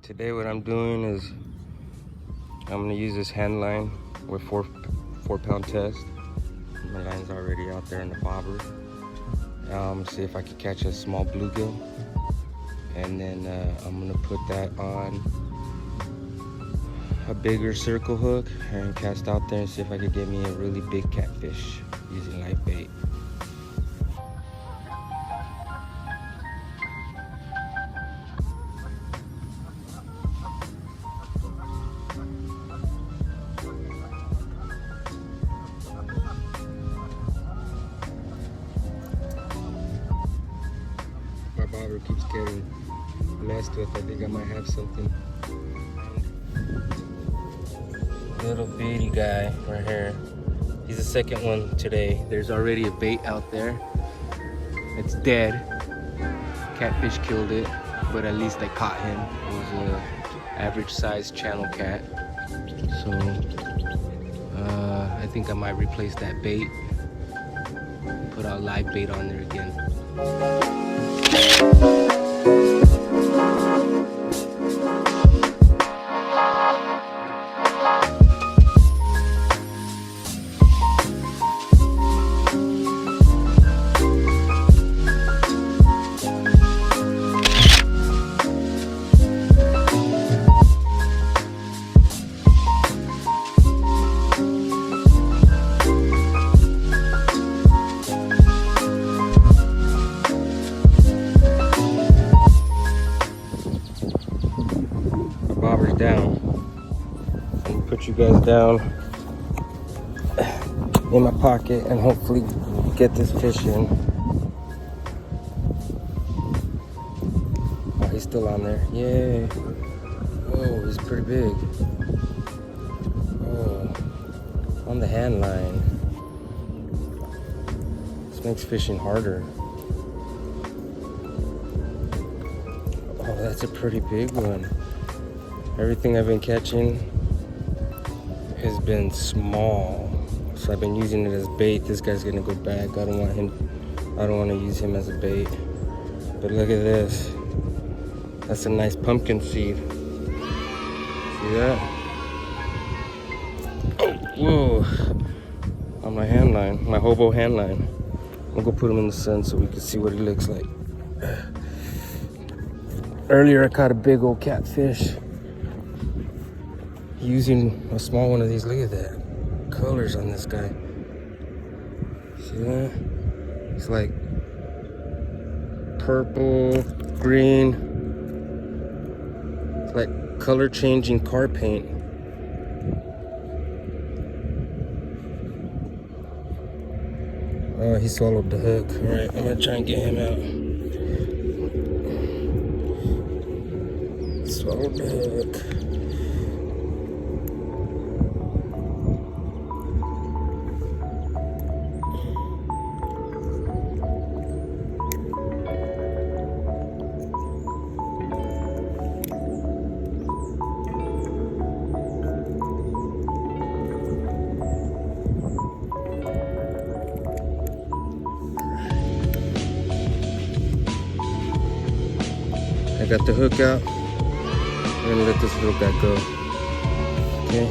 Today what I'm doing is I'm gonna use this hand line with 4-pound test. My line's already out there in the bobber. See if I can catch a small bluegill, and then I'm gonna put that on a bigger circle hook and cast out there and see if I could get me a really big catfish using live bait. My bobber keeps getting messed with. I think I might have something. Little bitty guy right here. He's the second one today. There's already a bait out there. It's dead. Catfish killed it, but at least I caught him. It was a average size channel cat. So I think I might replace that bait. Put our live bait on there again. Bobber's down. I'm gonna put you guys down in my pocket and hopefully get this fish in. Oh, he's still on there. Yay. Oh, he's pretty big. Oh, on the hand line. This makes fishing harder. Oh, that's a pretty big one. Everything I've been catching has been small, so I've been using it as bait. This guy's gonna go back. I don't want to use him as a bait. But look at this. That's a nice pumpkin seed. See that? Oh, whoa! On my hand line, my Hobo hand line. I'll go put him in the sun so we can see what he looks like. Earlier I caught a big old catfish using a small one of these. Look at that colors on this guy. See that? It's like purple, green. It's like color changing car paint. Oh, he swallowed the hook. All right, I'm gonna try and get him out. Swallowed the hook. I got the hook out. I'm gonna let this little guy go. Okay.